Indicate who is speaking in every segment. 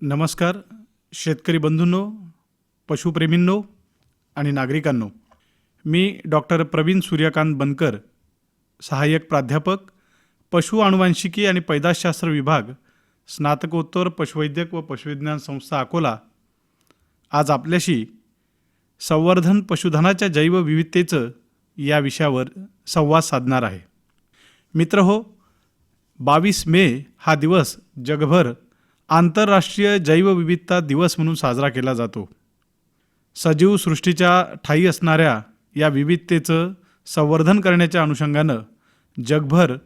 Speaker 1: नमस्कार शेतकरी बंधूंनो, पशुप्रेमींनो आणि नागरिकांनो. मी डॉक्टर प्रवीण सूर्यकांत बनकर, सहाय्यक प्राध्यापक, पशु अनुवांशिकी आणि पैदासशास्त्र विभाग, स्नातकोत्तर पशुवैद्यक व पशुविज्ञान संस्था अकोला, आज आपल्याशी संवर्धन पशुधनाच्या जैवविविधतेचं या विषयावर संवाद साधणार आहे. मित्रहो, 22 मे हा दिवस जगभर आंतरराष्ट्रीय जैवविविधता दिवस म्हणून साजरा केला जातो. सजीव सृष्टीच्या ठायी असणाऱ्या या विविधतेचं संवर्धन करण्याच्या अनुषंगानं जगभर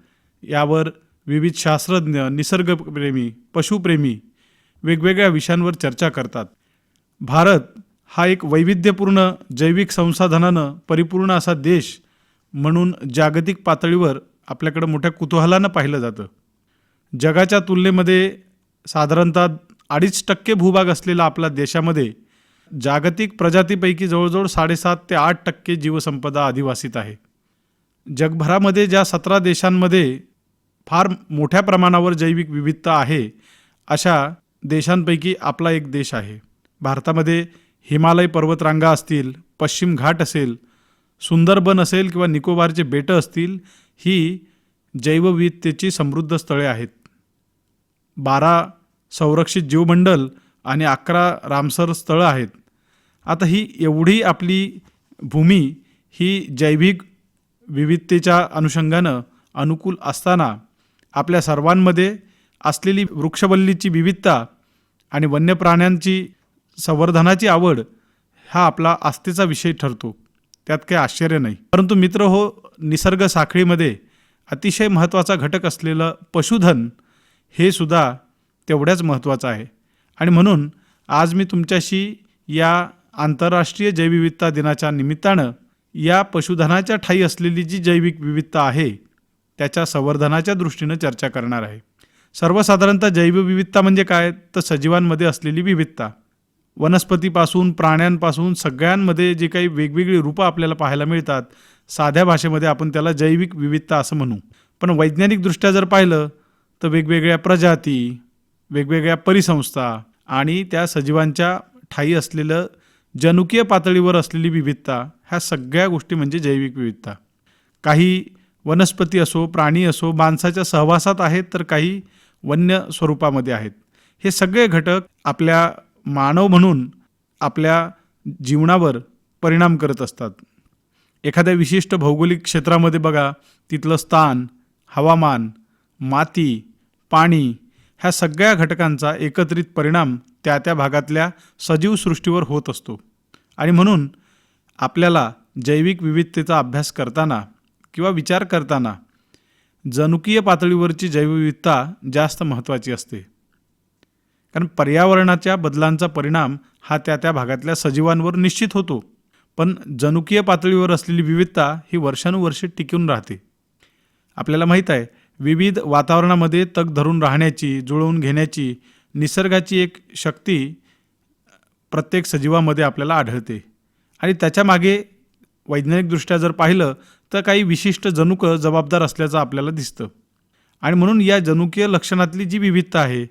Speaker 1: यावर विविध शास्त्रज्ञ, निसर्गप्रेमी, पशुप्रेमी वेगवेगळ्या विषयांवर चर्चा करतात. भारत हा एक वैविध्यपूर्ण जैविक संसाधनानं परिपूर्ण असा देश म्हणून जागतिक पातळीवर आपल्याकडं मोठ्या कुतूहलानं पाहिलं जातं. जगाच्या तुलनेमध्ये साधारणतः 2.5% भूभाग असलेला आपल्या देशामध्ये जागतिक प्रजातीपैकी जवळजवळ 7.5 ते 8% जीवसंपदा अधिवासित आहे. जगभरामध्ये ज्या 17 देशांमध्ये फार मोठ्या प्रमाणावर जैविक विविधता आहे, अशा देशांपैकी आपला एक देश आहे. भारतामध्ये हिमालय पर्वतरांगा असतील, पश्चिम घाट असेल, सुंदरबन असेल किंवा निकोबारचे बेटं असतील, ही जैवविविधतेची समृद्ध स्थळे आहेत. 12 संरक्षित जीवमंडल आणि 11 रामसर स्थळं आहेत. आता ही एवढी आपली भूमी ही जैविक विविधतेच्या अनुषंगानं अनुकूल असताना आपल्या सर्वांमध्ये असलेली वृक्षवल्लीची विविधता आणि वन्य प्राण्यांची संवर्धनाची आवड हा आपला आस्थेचा विषय ठरतो. त्यात काही आश्चर्य नाही. परंतु मित्र हो, निसर्ग साखळीमध्ये अतिशय महत्त्वाचा घटक असलेलं पशुधन हे सुद्धा तेवढ्याच महत्त्वाचं आहे. आणि म्हणून आज मी तुमच्याशी या आंतरराष्ट्रीय जैवविविधता दिनाच्या निमित्तानं या पशुधनाच्या ठायी असलेली जी जैविक विविधता आहे त्याच्या संवर्धनाच्या दृष्टीनं चर्चा करणार आहे. सर्वसाधारणतः जैवविविधता म्हणजे काय, तर सजीवांमध्ये असलेली विविधता. वनस्पतीपासून प्राण्यांपासून सगळ्यांमध्ये जे काही वेगवेगळी रूपं आपल्याला पाहायला मिळतात, साध्या भाषेमध्ये आपण त्याला जैविक विविधता असं म्हणू. पण वैज्ञानिकदृष्ट्या जर पाहिलं तर वेगवेगळ्या प्रजाती, वेगवेगळ्या परिसंस्था आणि त्या सजीवांच्या ठायी असलेलं जनुकीय पातळीवर असलेली विविधता, ह्या सगळ्या गोष्टी म्हणजे जैविक विविधता. काही वनस्पती असो, प्राणी असो, माणसाच्या सहवासात आहेत, तर काही वन्य स्वरूपामध्ये आहेत. हे सगळे घटक आपल्या मानव म्हणून आपल्या जीवनावर परिणाम करत असतात. एखाद्या विशिष्ट भौगोलिक क्षेत्रामध्ये बघा, तिथलं स्थान, हवामान, माती, पाणी ह्या सगळ्या घटकांचा एकत्रित परिणाम त्या त्या भागातल्या सजीव सृष्टीवर होत असतो. आणि म्हणून आपल्याला जैविक विविधतेचा अभ्यास करताना किंवा विचार करताना जनुकीय पातळीवरची जैवविविधता जास्त महत्त्वाची असते. कारण पर्यावरणाच्या बदलांचा परिणाम हा त्या त्या भागातल्या सजीवांवर निश्चित होतो, पण जनुकीय पातळीवर असलेली विविधता ही वर्षानुवर्षे टिकून राहते. आपल्याला माहीत आहे, विविध वातावरणामध्ये तग धरून राहण्याची, जुळवून घेण्याची निसर्गाची एक शक्ती प्रत्येक सजीवामध्ये आपल्याला आढळते. आणि त्याच्यामागे वैज्ञानिकदृष्ट्या जर पाहिलं तर काही विशिष्ट जनुक जबाबदार असल्याचं आपल्याला दिसतं. आणि म्हणून या जनुकीय लक्षणातली जी विविधता आहे,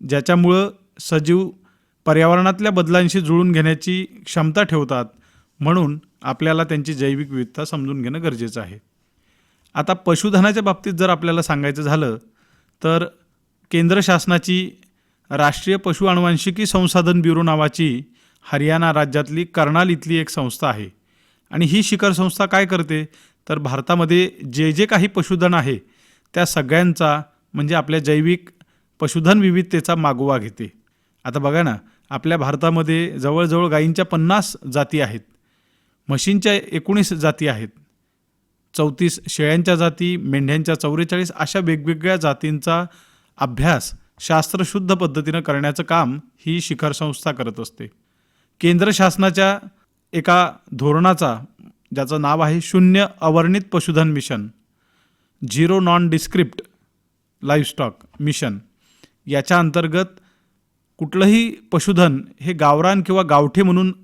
Speaker 1: ज्याच्यामुळं सजीव पर्यावरणातल्या बदलांशी जुळून घेण्याची क्षमता ठेवतात, म्हणून आपल्याला त्यांची जैविक विविधता समजून घेणं गरजेचं आहे. आता पशुधनाच्या बाबतीत जर आपल्याला सांगायचं झालं तर केंद्र शासनाची राष्ट्रीय पशु अनुवांशिकी संसाधन ब्युरो नावाची हरियाणा राज्यातली कर्नाल इथली एक संस्था आहे. आणि ही शिखर संस्था काय करते, तर भारतामध्ये जे जे काही पशुधन आहे त्या सगळ्यांचा म्हणजे आपल्या जैविक पशुधन विविधतेचा मागोवा घेते. आता बघा ना, आपल्या भारतामध्ये जवळजवळ गायींच्या 50 जाती आहेत, म्हशींच्या 19 जाती आहेत, 34 शेळ्यांच्या जाती, मेंढ्यांच्या 44, अशा वेगवेगळ्या जातींचा अभ्यास शास्त्रशुद्ध पद्धतीनं करण्याचं काम ही शिखर संस्था करत असते. केंद्र शासनाच्या एका धोरणाचा, ज्याचं नाव आहे शून्य अवर्णित पशुधन mission, zero non descript livestock mission, याच्या अंतर्गत कुठलंही पशुधन हे गावरान किंवा गावठी म्हणून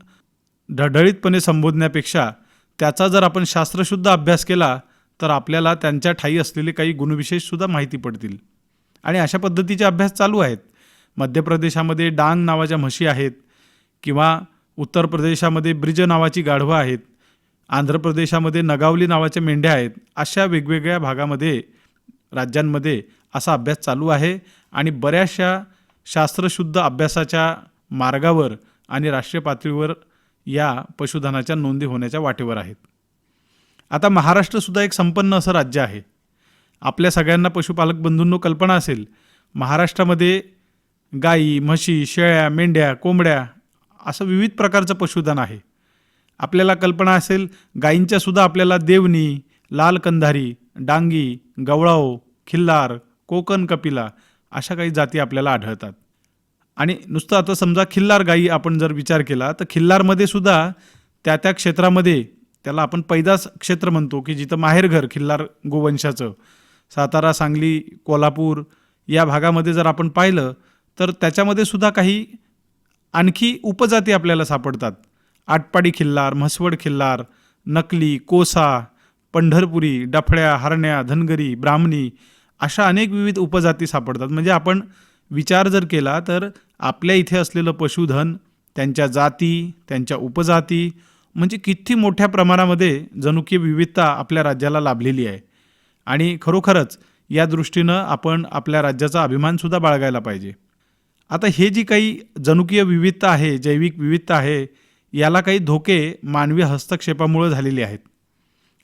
Speaker 1: ढळढळीतपणे संबोधण्यापेक्षा त्याचा जर आपण शास्त्रशुद्ध अभ्यास केला तर आपल्याला त्यांच्या ठायी असलेले काही गुणविशेषसुद्धा माहिती पडतील. आणि अशा पद्धतीचे अभ्यास चालू आहेत. मध्य प्रदेशामध्ये डांग नावाच्या म्हशी आहेत किंवा उत्तर प्रदेशामध्ये ब्रिज नावाची गाढवं आहेत, आंध्र प्रदेशामध्ये नगावली नावाच्या मेंढ्या आहेत. अशा वेगवेगळ्या भागामध्ये, राज्यांमध्ये असा अभ्यास चालू आहे आणि बऱ्याचशा शास्त्रशुद्ध अभ्यासाच्या मार्गावर आणि राष्ट्रीय पातळीवर या पशुधनाच्या नोंदी होण्याच्या वाटेवर आहेत. आता महाराष्ट्रसुद्धा एक संपन्न असं राज्य आहे. आपल्या सगळ्यांना पशुपालक बंधूंनो कल्पना असेल, महाराष्ट्रामध्ये गाई, म्हशी, शेळ्या, मेंढ्या, कोंबड्या असं विविध प्रकारचं पशुधन आहे. आपल्याला कल्पना असेल, गायींच्यासुद्धा आपल्याला देवणी, लाल कंधारी, डांगी, गवळाव, खिल्लार, कोकण कपिला अशा काही जाती आपल्याला आढळतात. आणि नुसतं आता समजा खिल्लार गायी आपण जर विचार केला तर खिल्लारमध्ये सुद्धा त्या त्या क्षेत्रामध्ये, त्याला आपण पैदास क्षेत्र म्हणतो की जिथं माहेरघर खिल्लार गोवंशाचं, सातारा, सांगली, कोल्हापूर या भागामध्ये जर आपण पाहिलं तर त्याच्यामध्ये सुद्धा काही आणखी उपजाती आपल्याला सापडतात. आटपाडी खिल्लार, म्हसवड खिल्लार, नकली, कोसा, पंढरपुरी, डफळ्या, हरण्या, धनगरी, ब्राह्मणी अशा अनेक विविध उपजाती सापडतात. म्हणजे आपण विचार जर केला तर आपल्या इथे असलेलं पशुधन, त्यांच्या जाती, त्यांच्या उपजाती म्हणजे किती मोठ्या प्रमाणामध्ये जनुकीय विविधता आपल्या राज्याला लाभलेली आहे. आणि खरोखरच या दृष्टीनं आपण आपल्या राज्याचा अभिमानसुद्धा बाळगायला पाहिजे. आता हे जी काही जनुकीय विविधता आहे, जैविक विविधता आहे, याला काही धोके मानवी हस्तक्षेपामुळे झालेले आहेत.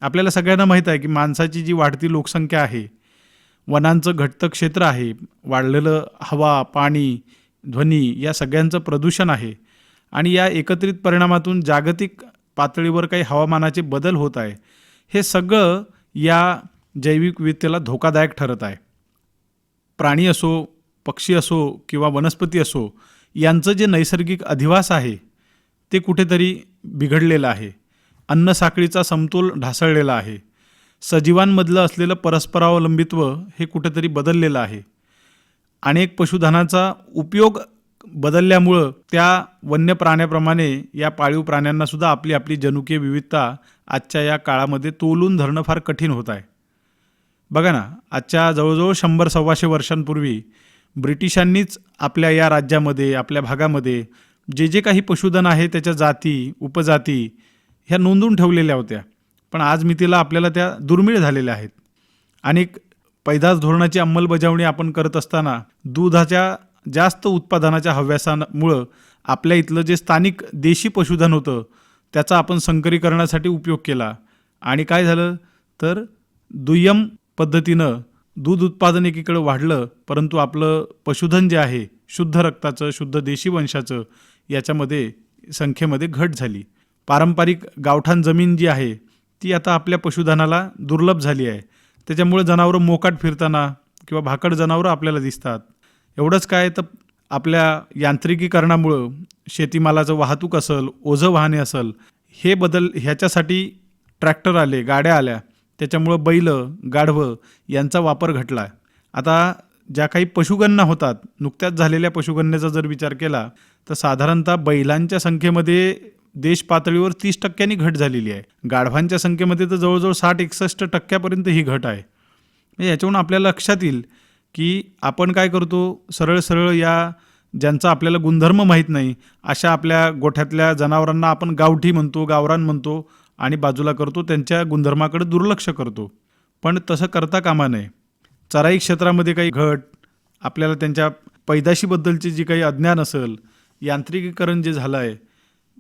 Speaker 1: आपल्याला सगळ्यांना माहीत आहे की माणसाची जी वाढती लोकसंख्या आहे, वनांचं घटतं क्षेत्र आहे, वाढलेलं हवा, पाणी, ध्वनी या सगळ्यांचं प्रदूषण आहे आणि या एकत्रित परिणामातून जागतिक पातळीवर काही हवामानाचे बदल होत आहे. हे सगळं या जैविक विविधतेला धोकादायक ठरत आहे. प्राणी असो, पक्षी असो किंवा वनस्पती असो, यांचं जे नैसर्गिक अधिवास आहे ते कुठेतरी बिघडलेलं आहे. अन्नसाखळीचा समतोल ढासळलेला आहे. सजीवांमधलं असलेलं परस्परावलंबित्व हे कुठेतरी बदललेलं आहे. अनेक पशुधनाचा उपयोग बदलल्यामुळं त्या वन्य प्राण्याप्रमाणे या पाळीव प्राण्यांनासुद्धा आपली आपली जनुकीय विविधता आजच्या या काळामध्ये तोलून धरणं फार कठीण होत आहे. बघा ना, आजच्या जवळजवळ 100-125 वर्षांपूर्वी ब्रिटिशांनीच आपल्या या राज्यामध्ये, आपल्या भागामध्ये जे जे काही पशुधन आहे त्याच्या जाती, उपजाती ह्या नोंदवून ठेवलेल्या होत्या. पण आज मितीला आपल्याला त्या दुर्मिळ झालेल्या आहेत. अनेक पैदास धोरणाची अंमलबजावणी आपण करत असताना दुधाच्या जास्त उत्पादनाच्या हव्यासामुळं आपल्या इथलं जे स्थानिक देशी पशुधन होतं त्याचा आपण संकरीकरणासाठी उपयोग केला आणि काय झालं तर दुय्यम पद्धतीनं दूध उत्पादन एकीकडे वाढलं, परंतु आपलं पशुधन जे आहे शुद्ध रक्ताचं, शुद्ध देशी वंशाचं, याच्यामध्ये संख्येमध्ये घट झाली. पारंपरिक गावठाण जमीन जी आहे ती आता आपल्या पशुधनाला दुर्लभ झाली आहे. त्याच्यामुळे जनावरं मोकाट फिरताना किंवा भाकड जनावरं आपल्याला दिसतात. एवढंच काय तर आपल्या यांत्रिकीकरणामुळं शेतीमालाचं वाहतूक असेल, ओझं वाहने असेल, हे बदल ह्याच्यासाठी ट्रॅक्टर आले, गाड्या आल्या, त्याच्यामुळं बैल, गाढवं यांचा वापर घटला. आता ज्या काही पशुगणना होतात, नुकत्याच झालेल्या पशुगणनेचा जर विचार केला तर साधारणतः बैलांच्या संख्येमध्ये देश पातळीवर 30% घट झालेली आहे. गाढवांच्या संख्येमध्ये तर जवळजवळ 60-61% ही घट आहे. म्हणजे याच्यावरून आपल्याला लक्षात येईल की आपण काय करतो, सरळ सरळ या ज्यांचा आपल्याला गुणधर्म माहीत नाही अशा आपल्या गोठ्यातल्या जनावरांना आपण गावठी म्हणतो, गावरान म्हणतो आणि बाजूला करतो, त्यांच्या गुणधर्माकडे दुर्लक्ष करतो. पण तसं करता कामा नये. चराई क्षेत्रामध्ये काही घट, आपल्याला त्यांच्या पैदाशीबद्दलची जी काही अज्ञान असेल, यांत्रिकीकरण जे झालं आहे,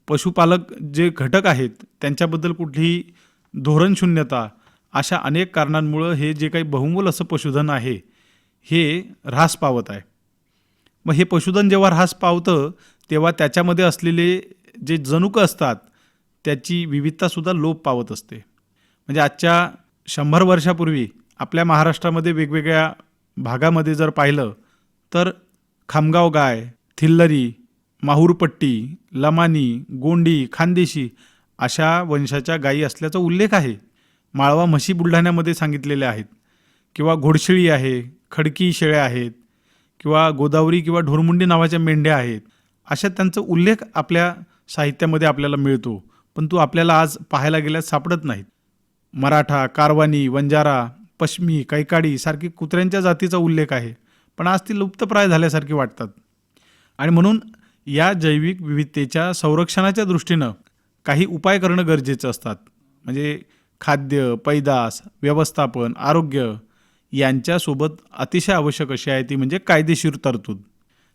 Speaker 1: पशुपालक जे घटक आहेत त्यांच्याबद्दल कुठलीही धोरणशून्यता, अशा अनेक कारणांमुळं हे जे काही बहुमोल असं पशुधन आहे हे ऱ्हास पावत आहे. मग हे पशुधन जेव्हा ऱ्हास पावतं तेव्हा त्याच्यामध्ये असलेले जे जनुकं असतात त्याची विविधतासुद्धा लोप पावत असते. म्हणजे आजच्या 100 वर्षापूर्वी आपल्या महाराष्ट्रामध्ये वेगवेगळ्या भागामध्ये जर पाहिलं तर खामगाव गाय, थिल्लरी, माहूरपट्टी, लमानी, गोंडी, खानदेशी अशा वंशाच्या गायी असल्याचा उल्लेख आहे. माळवा म्हशी बुलढाण्यामध्ये सांगितलेल्या आहेत किंवा घोडशिळी आहे, खडकी शेळ्या आहेत किंवा गोदावरी किंवा ढोरमुंडी नावाच्या मेंढ्या आहेत. अशा त्यांचा उल्लेख आपल्या साहित्यामध्ये आपल्याला मिळतो, पण तो आपल्याला आज पाहायला गेल्यास सापडत नाहीत. मराठा, कारवानी, वंजारा, पश्मी, कैकाडी सारखी कुत्र्यांच्या जातीचा उल्लेख आहे, पण आज ती लुप्तप्राय झाल्यासारखी वाटतात. आणि म्हणून या जैविक विविधतेच्या संरक्षणाच्या दृष्टीनं काही उपाय करणं गरजेचं असतात. म्हणजे खाद्य, पैदास, व्यवस्थापन, आरोग्य यांच्यासोबत अतिशय आवश्यक अशी आहे ती म्हणजे कायदेशीर तरतूद.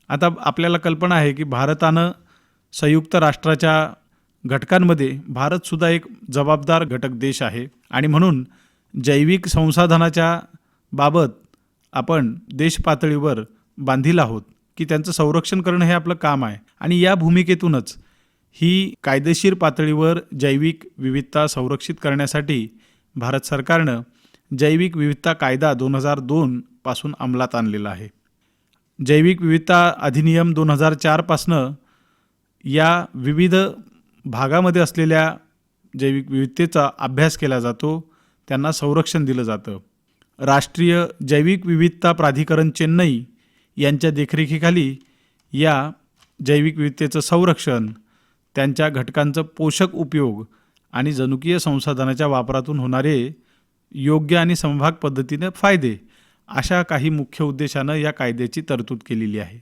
Speaker 1: आता आपल्याला कल्पना आहे की भारतानं संयुक्त राष्ट्राच्या घटकांमध्ये भारतसुद्धा एक जबाबदार घटक देश आहे आणि म्हणून जैविक संसाधनाच्या बाबत आपण देश पातळीवर बांधील आहोत की त्यांचं संरक्षण करणं हे आपलं काम आहे. आणि या भूमिकेतूनच ही कायदेशीर पातळीवर जैविक विविधता संरक्षित करण्यासाठी भारत सरकारनं जैविक विविधता कायदा 2002 पासून अंमलात आणलेला आहे. जैविक विविधता अधिनियम 2004 पासनं या विविध भागामध्ये असलेल्या जैविक विविधतेचा अभ्यास केला जातो, त्यांना संरक्षण दिलं जातं. राष्ट्रीय जैविक विविधता प्राधिकरण चेन्नई यांच्या देखरेखीखाली या जैविक विविधतेचं संरक्षण, त्यांच्या घटकांचं पोषक उपयोग आणि जनुकीय संसाधनाच्या वापरातून होणारे योग्य आणि समभाग पद्धतीने फायदे अशा काही मुख्य उद्देशानं या कायद्याची तरतूद केलेली आहे.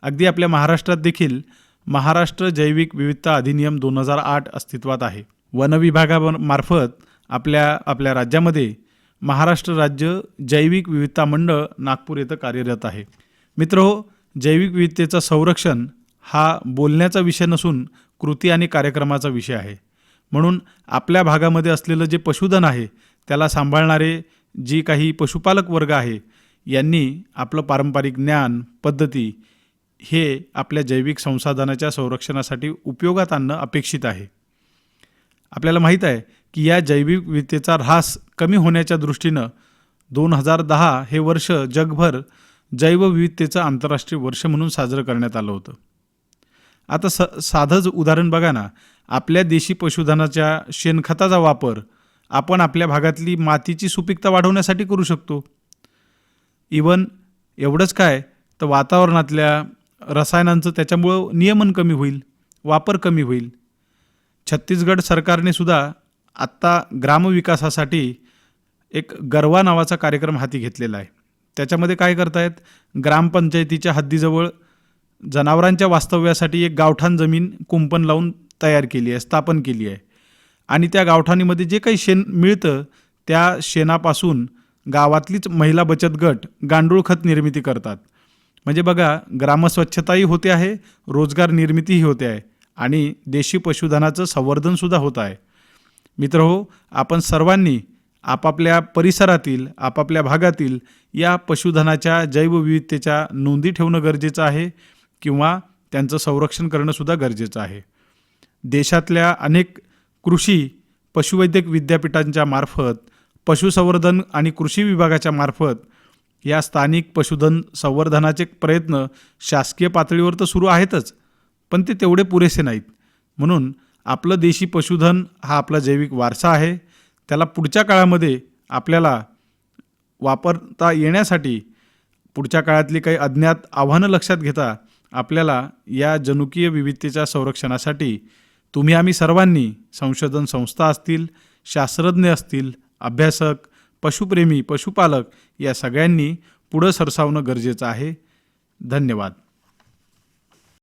Speaker 1: अगदी आपल्या महाराष्ट्रात देखील महाराष्ट्र जैविक विविधता अधिनियम 2008 अस्तित्वात आहे. वन विभागामार्फत आपल्या राज्यामध्ये महाराष्ट्र राज्य जैविक विविधता मंडळ नागपूर येथे कार्यरत आहे. मित्रहो, जैविक विविधतेचं संरक्षण हा बोलण्याचा विषय नसून कृती आणि कार्यक्रमाचा विषय आहे. म्हणून आपल्या भागामध्ये असलेलं जे पशुधन आहे त्याला सांभाळणारे जी काही पशुपालक वर्ग आहे यांनी आपलं पारंपरिक ज्ञान, पद्धती हे आपल्या जैविक संसाधनाच्या संरक्षणासाठी उपयोगात आणणं अपेक्षित आहे. आपल्याला माहीत आहे की या जैविक विविधतेचा ऱ्हास कमी होण्याच्या दृष्टीनं 2010 हे वर्ष जगभर जैवविविधतेचं आंतरराष्ट्रीय वर्ष म्हणून साजरं करण्यात आलं होतं. आता साधंच उदाहरण बघा ना, आपल्या देशी पशुधनाच्या शेणखताचा वापर आपण आपल्या भागातली मातीची सुपीकता वाढवण्यासाठी करू शकतो. इवन एवढंच काय तर वातावरणातल्या रसायनांचं त्याच्यामुळं नियमन कमी होईल, वापर कमी होईल. छत्तीसगड सरकारने सुद्धा आत्ता ग्रामविकासासाठी एक गरवा नावाचा कार्यक्रम हाती घेतलेला आहे. त्याच्यामध्ये काय करतायत, ग्रामपंचायतीच्या हद्दीजवळ जनावरांच्या वास्तव्यासाठी एक गावठाण जमीन कुंपण लावून तयार केली आहे, स्थापन केली आहे. आणि त्या गावठाणीमध्ये जे काही शेण मिळतं त्या शेणापासून गावातलीच महिला बचत गट गांडूळ खत निर्मिती करतात. म्हणजे बघा, ग्रामस्वच्छताही होते आहे, रोजगार निर्मितीही होते आहे आणि देशी पशुधनाचं संवर्धनसुद्धा होत आहे. मित्रहो, आपण सर्वांनी आपापल्या परिसरातील, आपापल्या भागातील या पशुधनाच्या जैवविविधतेच्या नोंदी ठेवणं गरजेचं आहे किंवा त्यांचं संरक्षण करणंसुद्धा गरजेचं आहे. देशातल्या अनेक कृषी पशुवैद्यक विद्यापीठांच्या मार्फत, पशुसंवर्धन आणि कृषी विभागाच्या मार्फत या स्थानिक पशुधन संवर्धनाचे प्रयत्न शासकीय पातळीवर तर सुरू आहेतच, पण ते तेवढे पुरेसे नाहीत. म्हणून आपलं देशी पशुधन हा आपला जैविक वारसा आहे. त्याला पुढच्या काळामध्ये आपल्याला वापरता येण्यासाठी पुढच्या काळातली काही अज्ञात आव्हानं लक्षात घेता आपल्याला या जनुकीय विविधतेच्या संरक्षणासाठी तुम्ही आम्ही सर्वांनी, संशोधन संस्था असतील, शास्त्रज्ञ असतील, अभ्यासक, पशुप्रेमी, पशुपालक या सगळ्यांनी पुढं सरसावणं गरजेचं आहे. धन्यवाद.